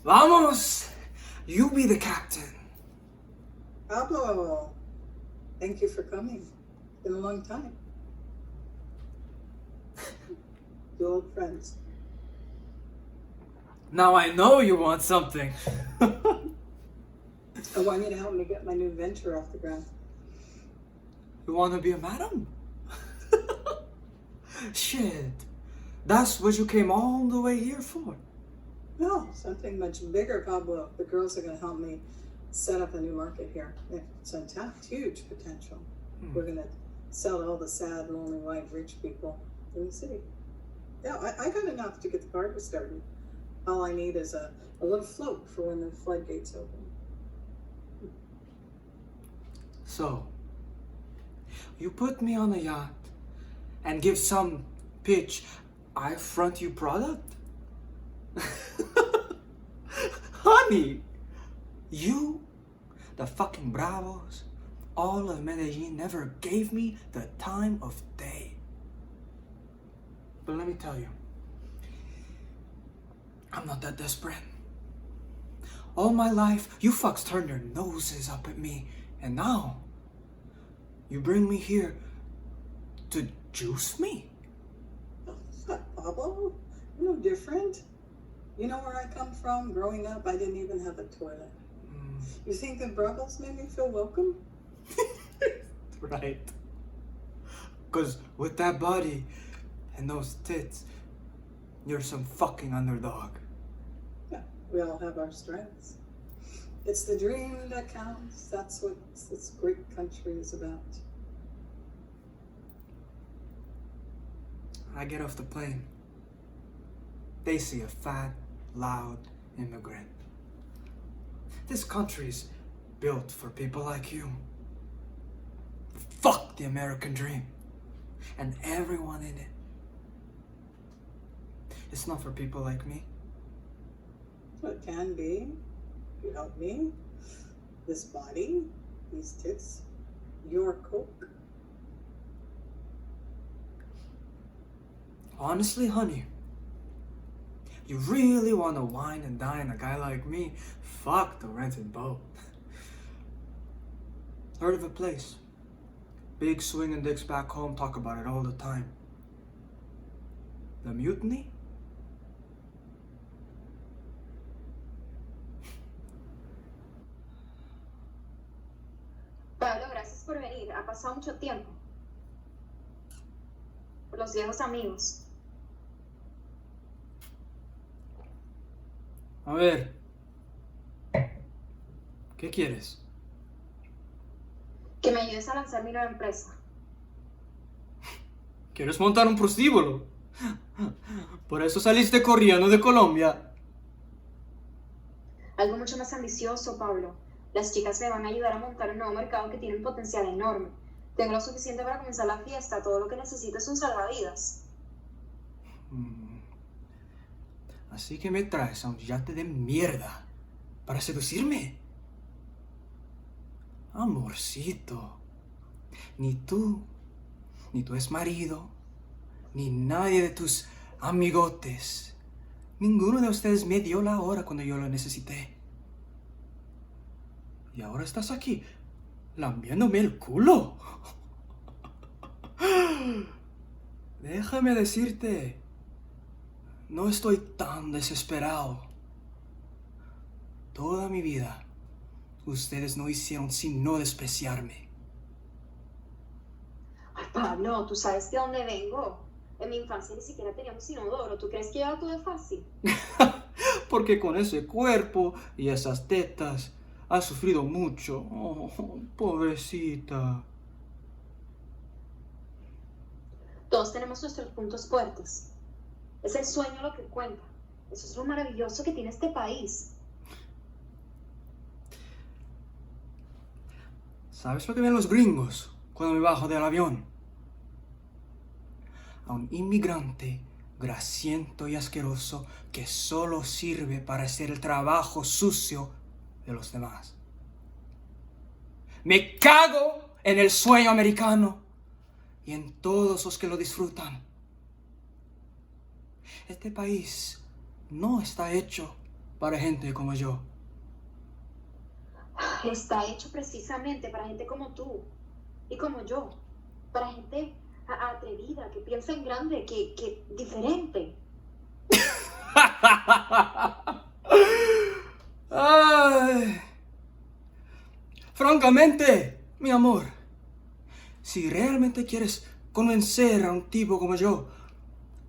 Vamos! You be the captain. Pablo, thank you for coming. It's been a long time. You old friends. Now I know you want something. I want you to help me get my new venture off the ground. You want to be a madam? Shit. That's what you came all the way here for. No, something much bigger, Pablo. The girls are going to help me set up a new market here. It's untapped, huge potential. We're going to sell all the sad, lonely, white, rich people in the city. Yeah, I got enough to get the party started. All I need is a little float for when the floodgates open. So, you put me on a yacht and give some pitch I front you product? Honey, you, the fucking bravos, all of Medellin never gave me the time of day. But let me tell you, I'm not that desperate. All my life, you fucks turned your noses up at me, and now you bring me here to juice me? Pablo, you're no different. You know where I come from? Growing up, I didn't even have a toilet. You think the bravos made me feel welcome? Right. Because with that body and those tits, you're some fucking underdog. Yeah, we all have our strengths. It's the dream that counts. That's what this great country is about. I get off the plane. They see a fat, loud immigrant. This country's built for people like you. Fuck the American dream and everyone in it. It's not for people like me. Well, it can be. You help me. This body, these tits, your coke. Honestly, honey, you really want to wine and dine a guy like me? Fuck the rented boat. Heard of a place? Big swinging dicks back home talk about it all the time. The Mutiny? Pablo, gracias por venir. Ha pasado mucho tiempo. Por los viejos amigos. A ver, ¿qué quieres? Que me ayudes a lanzar mi nueva empresa. ¿Quieres montar un prostíbulo? Por eso saliste corriendo de Colombia. Algo mucho más ambicioso, Pablo. Las chicas me van a ayudar a montar un nuevo mercado que tiene un potencial enorme. Tengo lo suficiente para comenzar la fiesta. Todo lo que necesito es un salvavidas. Así que me traes a un yate de mierda para seducirme. Amorcito, ni tú, ni tu exmarido, ni nadie de tus amigotes, ninguno de ustedes me dio la hora cuando yo lo necesité. Y ahora estás aquí, lambiéndome el culo. Déjame decirte, no estoy tan desesperado. Toda mi vida, ustedes no hicieron sino despreciarme. Ay, Pablo, ¿tú sabes de dónde vengo? En mi infancia ni siquiera teníamos inodoro. ¿Tú crees que ya todo es fácil? Porque con ese cuerpo y esas tetas has sufrido mucho. Oh, pobrecita. Todos tenemos nuestros puntos fuertes. Es el sueño lo que cuenta. Eso es lo maravilloso que tiene este país. ¿Sabes lo que ven los gringos cuando me bajo del avión? A un inmigrante grasiento y asqueroso que solo sirve para hacer el trabajo sucio de los demás. Me cago en el sueño americano y en todos los que lo disfrutan. Este país no está hecho para gente como yo. Está hecho precisamente para gente como tú y como yo. Para gente atrevida, que piensa en grande, que diferente. Ay. Francamente, mi amor, si realmente quieres convencer a un tipo como yo,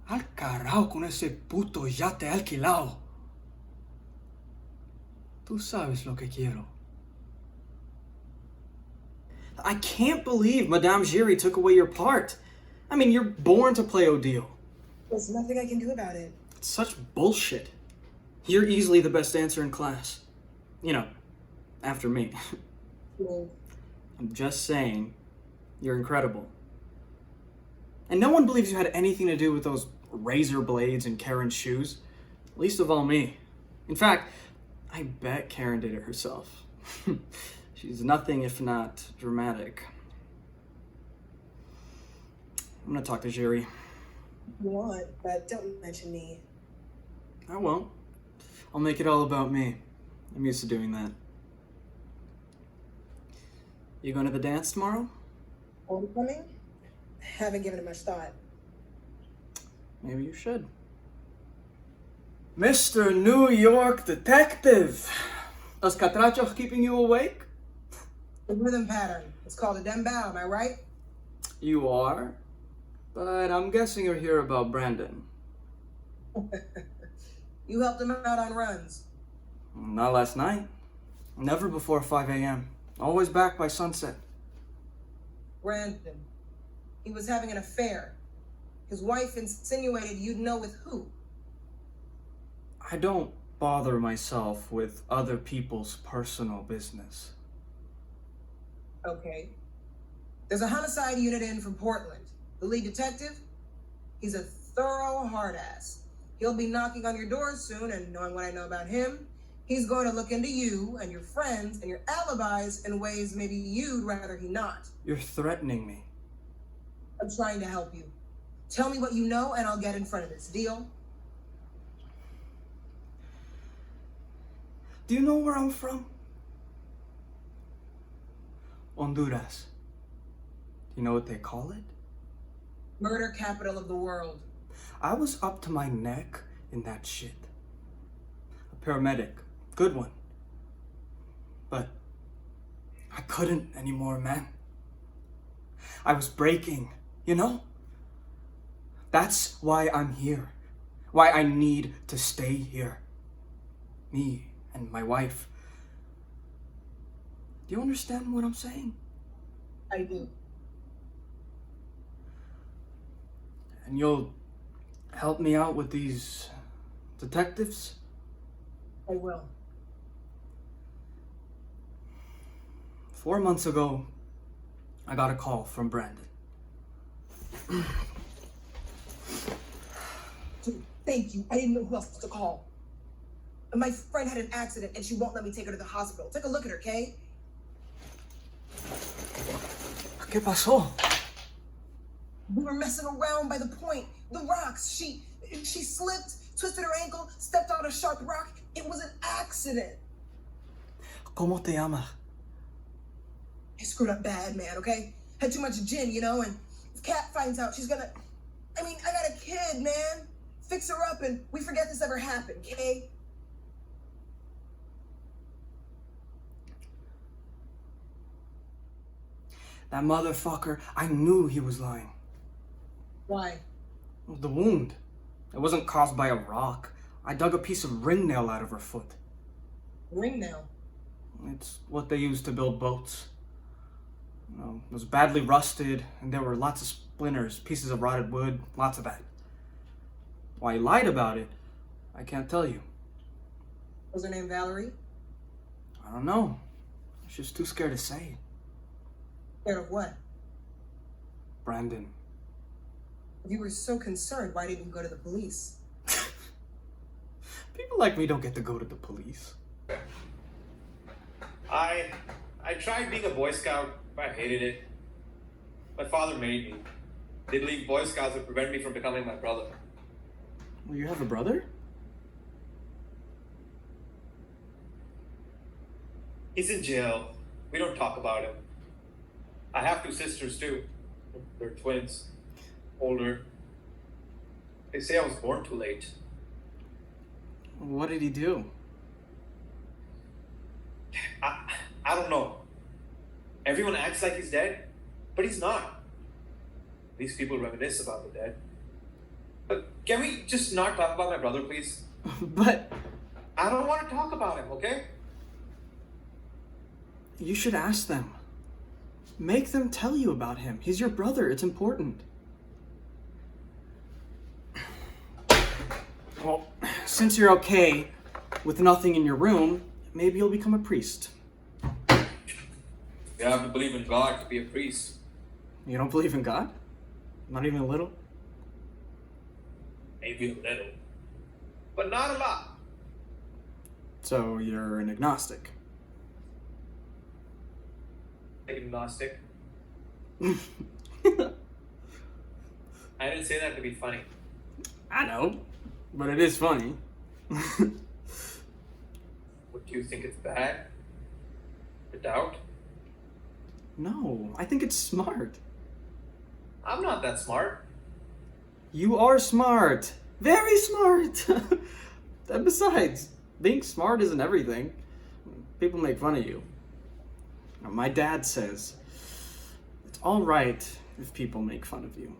al carajo con ese puto yate alquilado. Tú sabes lo que quiero. I can't believe Madame Giry took away your part. I mean, you're born to play Odile. There's nothing I can do about it. It's such bullshit. You're easily the best dancer in class. You know, after me. Well, I'm just saying, you're incredible. And no one believes you had anything to do with those razor blades and Karen's shoes. Least of all me. In fact, I bet Karen did it herself. She's nothing if not dramatic. I'm gonna talk to Giry. you want, but don't mention me. I won't. I'll make it all about me. I'm used to doing that. You going to the dance tomorrow? Homecoming? Haven't given it much thought. Maybe you should. Mr. New York Detective! Is Catracho keeping you awake? The rhythm pattern. It's called a dembow, am I right? You are? But I'm guessing you're here about Brandon. You helped him out on runs. Not last night. Never before 5 a.m. Always back by sunset. Brandon. He was having an affair. His wife insinuated you'd know with who. I don't bother myself with other people's personal business. Okay. There's a homicide unit in from Portland. The lead detective? He's a thorough hard ass. He'll be knocking on your doors soon, and knowing what I know about him, he's going to look into you and your friends and your alibis in ways maybe you'd rather he not. You're threatening me. I'm trying to help you. Tell me what you know and I'll get in front of this. Deal? Do you know where I'm from? Honduras. Do you know what they call it? Murder capital of the world. I was up to my neck in that shit. A paramedic. Good one. But I couldn't anymore, man. I was breaking, you know? That's why I'm here. Why I need to stay here. Me and my wife. Do you understand what I'm saying? I do. And you'll help me out with these detectives? I will. 4 months ago, I got a call from Brandon. Dude, thank you. I didn't know who else to call. And my friend had an accident and she won't let me take her to the hospital. Take a look at her, Kay? ¿Qué pasó? We were messing around by the point. The rocks. She slipped, twisted her ankle, stepped on a sharp rock. It was an accident. ¿Cómo te llamas? I screwed up bad, man, okay? Had too much gin, you know, and if Kat finds out, she's gonna... I mean, I got a kid, man. Fix her up and we forget this ever happened, okay? That motherfucker, I knew he was lying. Why? The wound. It wasn't caused by a rock. I dug a piece of ringnail out of her foot. Ringnail? It's what they use to build boats. You know, it was badly rusted, and there were lots of splinters, pieces of rotted wood, lots of that. Why he lied about it, I can't tell you. Was her name Valerie? I don't know. She was too scared to say it. Scared of what? Brandon. If you were so concerned, why didn't you go to the police? People like me don't get to go to the police. I tried being a Boy Scout, but I hated it. My father made me. They believe Boy Scouts would prevent me from becoming my brother. Well, you have a brother? He's in jail. We don't talk about him. I have two sisters too. They're twins. Older. They say I was born too late. What did he do? I don't know. Everyone acts like he's dead, but he's not. These people reminisce about the dead. But can we just not talk about my brother, please? But I don't want to talk about him, okay? you should ask them. Make them tell you about him. He's your brother. It's important. Well, since you're okay with nothing in your room, maybe you'll become a priest. You have to believe in God to be a priest. You don't believe in God? Not even a little? Maybe a little. But not a lot. So you're an agnostic. Agnostic. I didn't say that to be funny. I know, but it is funny. What, do you think it's bad? The doubt? No, I think it's smart. I'm not that smart. You are smart. Very smart. And besides, being smart isn't everything. People make fun of you. Now, my dad says it's all right if people make fun of you.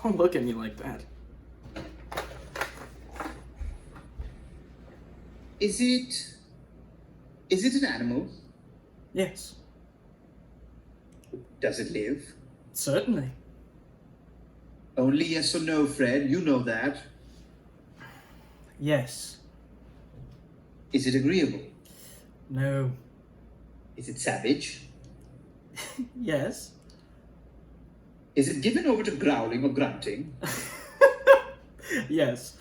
Don't look at me like that. Is it an animal? Yes, Does it live? certainly. Only yes or no, Fred. You know that. Yes. Is it agreeable? No. Is it savage? Yes. Is it given over to growling or grunting? Yes.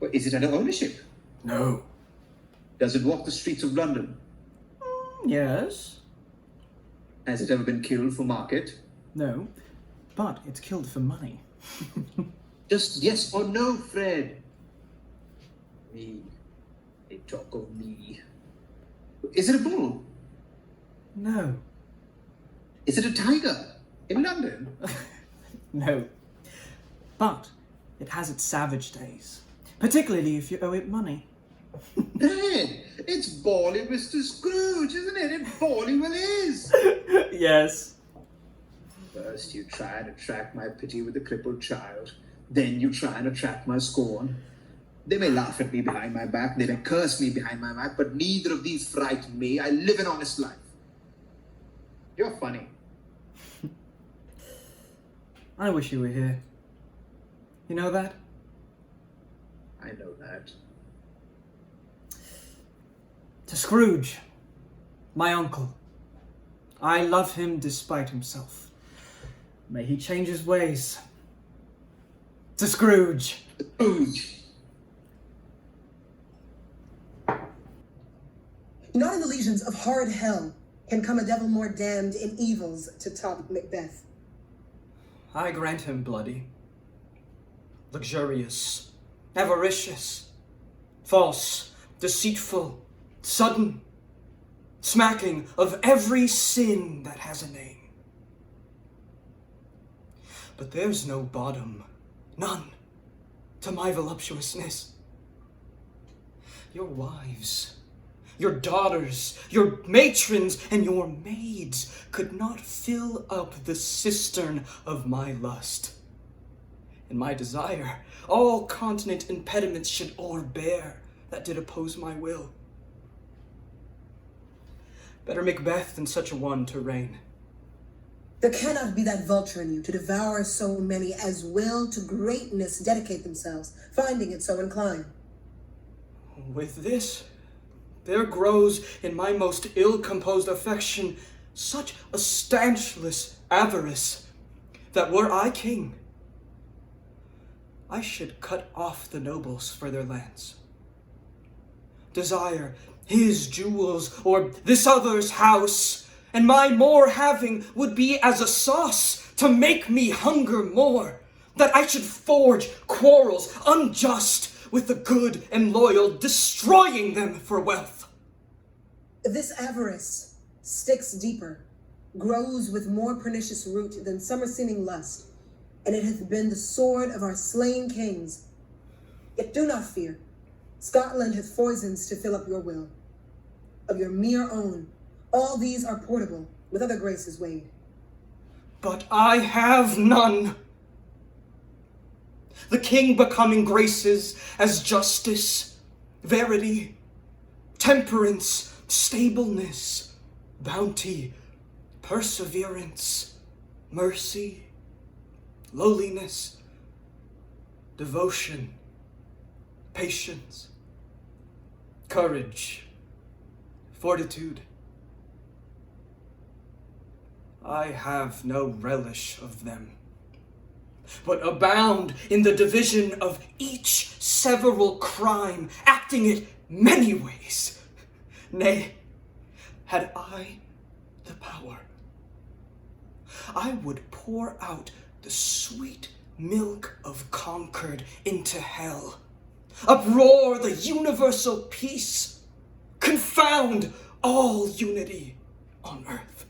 Or is it under ownership? No. Does it walk the streets of London? Yes. Has it ever been killed for market? No. But it's killed for money. Just yes or no, Fred. Me. They talk of me. Is it a bull? No. Is it a tiger in London? No. But it has its savage days. Particularly if you owe it money. Fred, it's Bally Mr. Scrooge, isn't it? It Bally well is. Yes. First, you try and attract my pity with a crippled child. Then you try and attract my scorn. They may laugh at me behind my back, they may curse me behind my back, but neither of these frighten me. I live an honest life. You're funny. I wish you were here. You know that? I know that. To Scrooge, my uncle. I love him despite himself. May he change his ways. To Scrooge. Scrooge. Not in the legions of horrid hell can come a devil more damned in evils to top Macbeth. I grant him bloody, luxurious, avaricious, false, deceitful, sudden, smacking of every sin that has a name. But there's no bottom, none, to my voluptuousness. Your wives, your daughters, your matrons, and your maids could not fill up the cistern of my lust. In my desire, all continent impediments should o'erbear that did oppose my will. Better Macbeth than such a one to reign. There cannot be that vulture in you to devour so many as will to greatness dedicate themselves, finding it so inclined. With this, there grows in my most ill-composed affection such a stanchless avarice that were I king, I should cut off the nobles for their lands. Desire his jewels or this other's house, and my more having would be as a sauce to make me hunger more, that I should forge quarrels unjust with the good and loyal, destroying them for wealth. This avarice sticks deeper, grows with more pernicious root than summer-seeming lust, and it hath been the sword of our slain kings. Yet do not fear. Scotland hath foisons to fill up your will. Of your mere own, all these are portable, with other graces weighed. But I have none. The king becoming graces as justice, verity, temperance, stableness, bounty, perseverance, mercy, lowliness, devotion, patience, courage, fortitude. I have no relish of them, but abound in the division of each several crime, acting it many ways. Nay, had I the power, I would pour out the sweet milk of Concord into hell, uproar the universal peace, confound all unity on earth.